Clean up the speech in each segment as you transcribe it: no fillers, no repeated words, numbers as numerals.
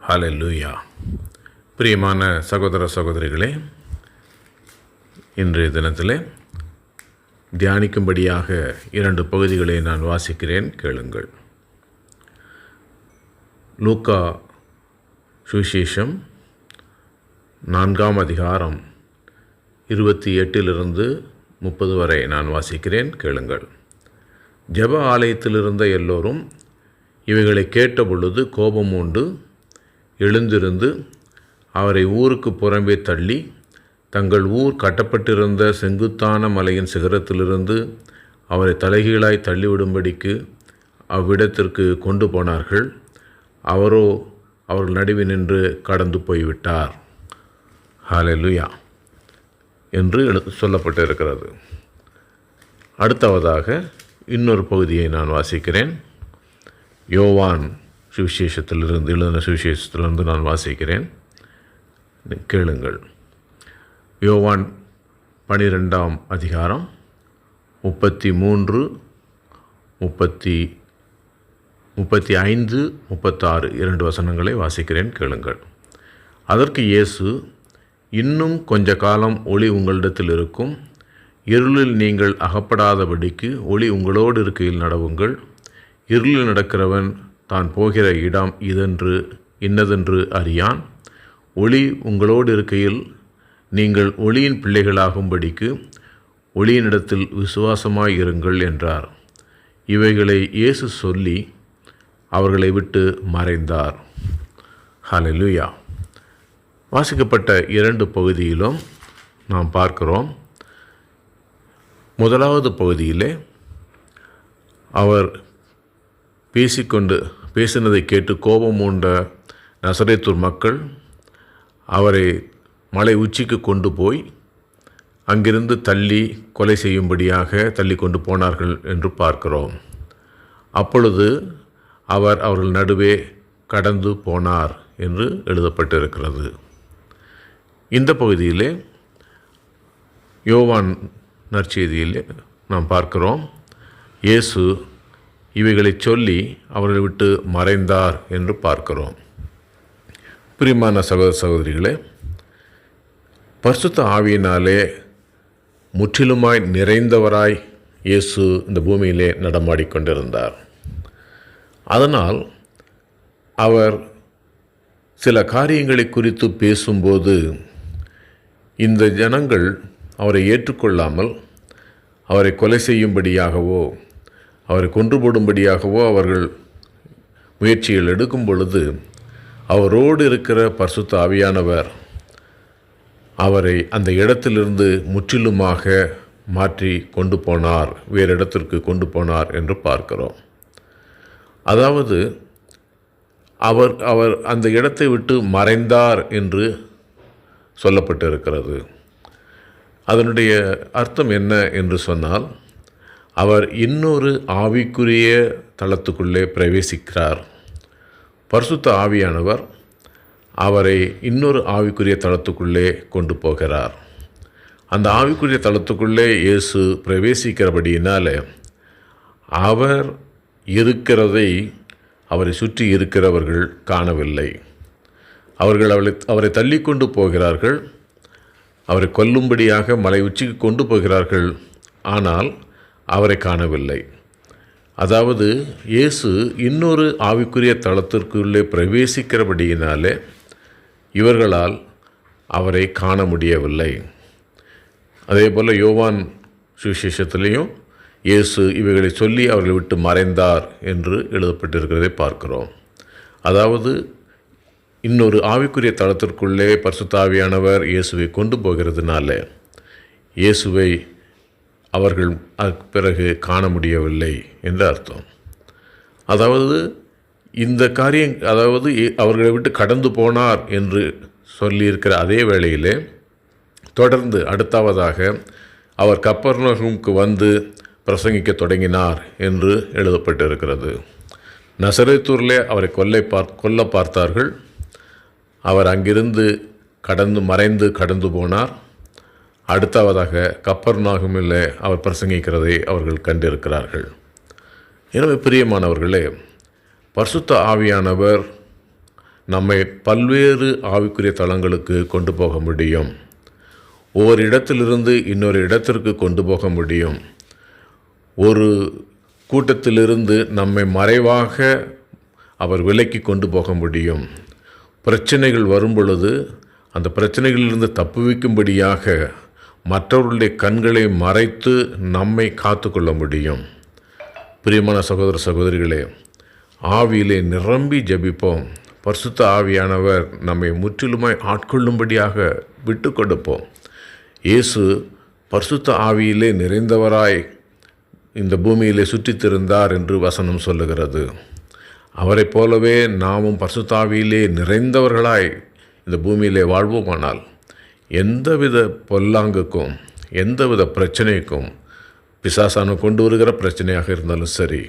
ஹல்லேலூயா. பிரியமான சகோதர சகோதரிகளே, இன்றைய தினத்திலே தியானிக்கும்படியாக 2 பகுதிகளை நான் வாசிக்கிறேன், கேளுங்கள். லூக்கா சுவிசேஷம் 4ஆம் அதிகாரம் 28 30 வரை நான் வாசிக்கிறேன், கேளுங்கள். ஜெப ஆலயத்திலிருந்த எல்லோரும் இவைகளை கேட்டபொழுது கோபம் உண்டு எழுந்திருந்து அவரை ஊருக்கு புறம்பே தள்ளி தங்கள் ஊர் கட்டப்பட்டிருந்த செங்குத்தான மலையின் சிகரத்திலிருந்து அவரை தலைகீழாய் தள்ளிவிடும்படிக்கு அவ்விடத்திற்கு கொண்டு போனார்கள். அவரோ அவர்கள் நடுவில் நின்று கடந்து போய்விட்டார். ஹல்லேலூயா என்று சொல்லப்பட்டிருக்கிறது. அடுத்ததாக இன்னொரு பகுதியை நான் வாசிக்கிறேன். யோவான் சுவிசேஷத்திலிருந்து எழுதின சுவிசேஷத்திலிருந்து நான் வாசிக்கிறேன், கேளுங்கள். யோவான் 12ஆம் அதிகாரம் 33, 35, 36 2 வசனங்களை வாசிக்கிறேன், கேளுங்கள். அதற்கு இயேசு, இன்னும் கொஞ்ச காலம் ஒளி உங்களிடத்தில் இருக்கும், இருளில் நீங்கள் அகப்படாதபடிக்கு ஒளி உங்களோடு இருக்கையில் நடவுங்கள். இருளில் நடக்கிறவன் தான் போகிற இடம் இன்னதென்று அறியான். ஒளி உங்களோடு இருக்கையில் நீங்கள் ஒளியின் பிள்ளைகளாகும்படிக்கு ஒளியினிடத்தில் விசுவாசமாய் இருங்கள் என்றார். இவைகளை இயேசு சொல்லி அவர்களை விட்டு மறைந்தார். ஹல்லேலூயா. வாசிக்கப்பட்ட 2 பகுதியிலும் நாம் பார்க்கிறோம். முதலாவது பகுதியிலே அவர் பேசினதை கேட்டு கோபம் மூண்ட நசரேத்தூர் மக்கள் அவரை மலை உச்சிக்கு கொண்டு போய் அங்கிருந்து தள்ளி கொலை செய்யும்படியாக தள்ளி கொண்டு போனார்கள் என்று பார்க்கிறோம். அப்பொழுது அவர்கள் நடுவே கடந்து போனார் என்று எழுதப்பட்டிருக்கிறது. இந்த பகுதியிலே யோவான் நற்செய்தியிலே நாம் பார்க்கிறோம், இயேசு இவைகளை சொல்லி அவர்களை விட்டு மறைந்தார் என்று பார்க்கிறோம். பிரியமான சகோதர சகோதரிகளே, பரிசுத்த ஆவியினாலே முற்றிலுமாய் நிறைந்தவராய் இயேசு இந்த பூமியிலே நடமாடிக்கொண்டிருந்தார். அதனால் அவர் சில காரியங்களை குறித்து பேசும்போது இந்த ஜனங்கள் அவரை ஏற்றுக்கொள்ளாமல் அவரை கொலை செய்யும்படியாகவோ அவரை கொன்று போடும்படியாகவோ அவர்கள் முயற்சிகள் எடுக்கும் பொழுது அவரோடு இருக்கிற பரிசுத்த ஆவியானவர் அவரை அந்த இடத்திலிருந்து முற்றிலுமாக மாற்றி கொண்டு போனார், வேறு இடத்திற்கு கொண்டு போனார் என்று பார்க்கிறோம். அதாவது அவர் அந்த இடத்தை விட்டு மறைந்தார் என்று சொல்லப்பட்டிருக்கிறது. அதனுடைய அர்த்தம் என்ன என்று சொன்னால், அவர் இன்னொரு ஆவிக்குரிய தளத்துக்குள்ளே பிரவேசிக்கிறார். பரிசுத்த ஆவியானவர் அவரை இன்னொரு ஆவிக்குரிய தளத்துக்குள்ளே கொண்டு போகிறார். அந்த ஆவிக்குரிய தளத்துக்குள்ளே இயேசு பிரவேசிக்கிறபடியினாலே அவர் இருக்கிறதை அவரை சுற்றி இருக்கிறவர்கள் காணவில்லை. அவர்கள் அவரை தள்ளி கொண்டு போகிறார்கள், அவரை கொல்லும்படியாக மலை உச்சிக்கு கொண்டு போகிறார்கள், ஆனால் அவரை காணவில்லை. அதாவது இயேசு இன்னொரு ஆவிக்குரிய தளத்திற்குள்ளே பிரவேசிக்கிறபடியினாலே இவர்களால் அவரை காண முடியவில்லை. அதே போல் யோவான் சுவிசேஷத்திலையும் இயேசு இவைகளை சொல்லி அவர்களை விட்டு மறைந்தார் என்று எழுதப்பட்டிருக்கிறதை பார்க்கிறோம். அதாவது இன்னொரு ஆவிக்குரிய தளத்திற்குள்ளே பரிசுத்த ஆவியானவர் இயேசுவை கொண்டு போகிறதுனால இயேசுவை அவர்கள் அதுக்கு பிறகு காண முடியவில்லை என்று அர்த்தம். அதாவது இந்த காரியம், அதாவது அவர்களை விட்டு கடந்து போனார் என்று சொல்லியிருக்கிற அதே வேளையிலே தொடர்ந்து அடுத்தவதாக அவர் கப்பர்நகூமுக்கு வந்து பிரசங்கிக்க தொடங்கினார் என்று எழுதப்பட்டிருக்கிறது. நசரேத்தூரிலே அவரை கொல்ல பார்த்தார்கள். அவர் அங்கிருந்து மறைந்து கடந்து போனார். அடுத்தவதாக கப்பர்நகூமில் அவர் பிரசங்கிக்கிறதை அவர்கள் கண்டிருக்கிறார்கள். எனவே பிரியமானவர்களே, பரிசுத்த ஆவியானவர் நம்மை பல்வேறு ஆவிக்குரிய தளங்களுக்கு கொண்டு போக முடியும். ஒவ்வொரு இடத்திலிருந்து இன்னொரு இடத்திற்கு கொண்டு போக முடியும். ஒரு கூட்டத்திலிருந்து நம்மை மறைவாக அவர் விலக்கி கொண்டு போக முடியும். பிரச்சனைகள் வரும் பொழுது அந்த பிரச்சனைகளிலிருந்து தப்புவிக்கும்படியாக மற்றவர்களுடைய கண்களை மறைத்து நம்மை காத்து கொள்ள முடியும். பிரியமான சகோதர சகோதரிகளே, ஆவியிலே நிரம்பி ஜெபிப்போம். பரிசுத்த ஆவியானவர் நம்மை முற்றிலுமாய் ஆட்கொள்ளும்படியாக விட்டு கொடுப்போம். இயேசு பரிசுத்த ஆவியிலே நிறைந்தவராய் இந்த பூமியிலே சுற்றித்திருந்தார் என்று வசனம் சொல்லுகிறது. அவரைப் போலவே நாமும் பரிசுத்த ஆவியிலே நிறைந்தவர்களாய் இந்த பூமியிலே வாழ்வோமானால் எந்தவித பொல்லாங்குக்கும் எந்தவித பிரச்சனைக்கும், பிசாசான கொண்டு வருகிற பிரச்சனையாக இருந்தாலும் சரி,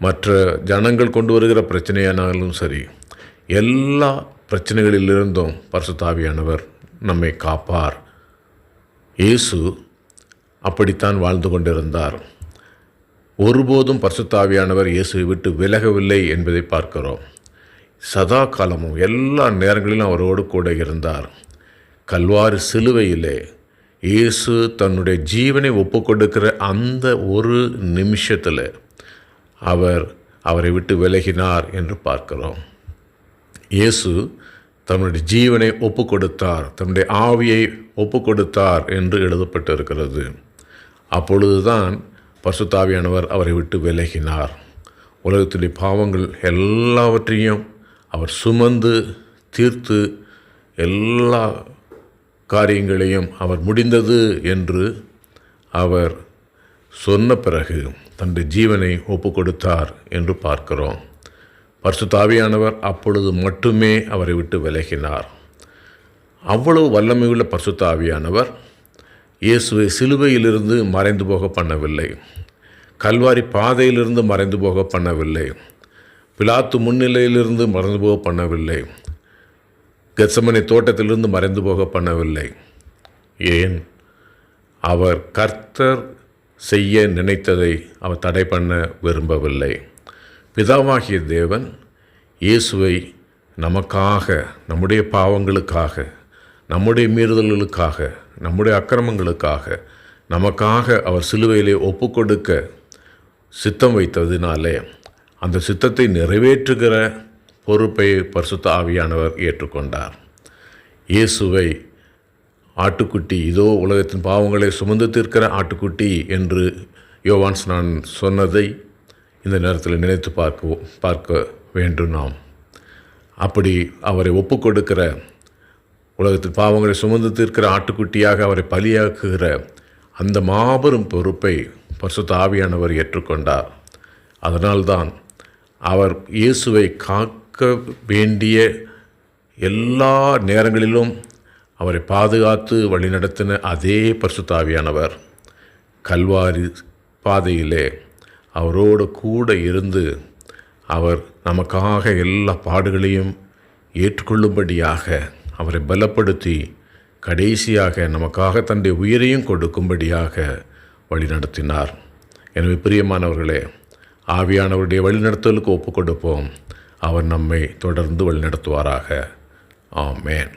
மற்ற ஜனங்கள் கொண்டு வருகிற பிரச்சனையானாலும் சரி, எல்லா பிரச்சனைகளிலிருந்தும் பரிசுத்த ஆவியானவர் நம்மை காப்பார். இயேசு அப்படித்தான் வாழ்ந்து கொண்டிருந்தார். ஒருபோதும் பரிசுத்த ஆவியானவர் இயேசுவை விட்டு விலகவில்லை என்பதை பார்க்கிறோம். சதா காலமும் எல்லா நேரங்களிலும் அவரோடு கூட இருந்தார். கல்வாரி சிலுவையிலே இயேசு தன்னுடைய ஜீவனை ஒப்புக்கொடுக்கிற அந்த ஒரு நிமிஷத்தில் அவரை விட்டு விலகினார் என்று பார்க்கிறோம். இயேசு தன்னுடைய ஜீவனை ஒப்பு கொடுத்தார், தன்னுடைய ஆவியை ஒப்பு கொடுத்தார் என்று எழுதப்பட்டிருக்கிறது. அப்பொழுதுதான் பரிசுத்த ஆவியானவர் அவரை விட்டு விலகினார். உலகத்துடைய பாவங்கள் எல்லாவற்றையும் அவர் சுமந்து தீர்த்து எல்லா காரியங்களையும் அவர் முடிந்தது என்று அவர் சொன்ன பிறகு தன்னுடைய ஜீவனை ஒப்பு கொடுத்தார் என்று பார்க்கிறோம். பரிசுத்த ஆவியானவர் அப்பொழுது மட்டுமே அவரை விட்டு விலகினார். அவ்வளவு வல்லமையுள்ள பரிசுத்த ஆவியானவர் இயேசுவை சிலுவையிலிருந்து மறைந்து போக பண்ணவில்லை. கல்வாரி பாதையிலிருந்து மறைந்து போக பண்ணவில்லை. பிலாத்து முன்னிலையிலிருந்து மறைந்து போக பண்ணவில்லை. கெத்சமனே தோட்டத்திலிருந்து மறைந்து போக பண்ணவில்லை. ஏன்? அவர் கர்த்தர் செய்ய நினைத்ததை அவர் தடை பண்ண விரும்பவில்லை. பிதாவாகிய தேவன் இயேசுவை நமக்காக, நம்முடைய பாவங்களுக்காக, நம்முடைய மீறுதல்களுக்காக, நம்முடைய அக்கிரமங்களுக்காக, நமக்காக அவர் சிலுவையிலே ஒப்புக்கொடுக்க சித்தம் வைத்ததினாலே அந்த சித்தத்தை நிறைவேற்றுகிற பொறுப்பை பரிசுத்த ஆவியானவர் ஏற்றுக்கொண்டார். இயேசுவை ஆட்டுக்குட்டி, இதோ உலகத்தின் பாவங்களை சுமந்து தீர்க்கிற ஆட்டுக்குட்டி என்று யோவான் ஸ்நானன் சொன்னதை இந்த நேரத்தில் நினைத்து பார்க்க வேண்டும். நாம் அப்படி அவரை ஒப்புக்கொடுக்கிற, உலகத்தின் பாவங்களை சுமந்து தீர்க்கிற ஆட்டுக்குட்டியாக அவரை பலியாக்குகிற அந்த மாபெரும் பொறுப்பை பரிசுத்த ஆவியானவர் ஏற்றுக்கொண்டார். அதனால்தான் அவர் இயேசுவை காக்க வேண்டிய எல்லா நேரங்களிலும் அவரை பாதுகாத்து வழிநடத்தின அதே பரிசுத்த ஆவியானவர் கல்வாரி பாதையிலே அவரோடு கூட இருந்து அவர் நமக்காக எல்லா பாடுகளையும் ஏற்றுக்கொள்ளும்படியாக அவரை பலப்படுத்தி கடைசியாக நமக்காக தன்னுடைய உயிரையும் கொடுக்கும்படியாக வழிநடத்தினார். எனவே பிரியமானவர்களே, ஆவியானவருடைய வழிநடத்தலுக்கு ஒப்புக் கொடுப்போம். அவர் நம்மை தொடர்ந்து வழிநடத்துவாராக. ஆமென்.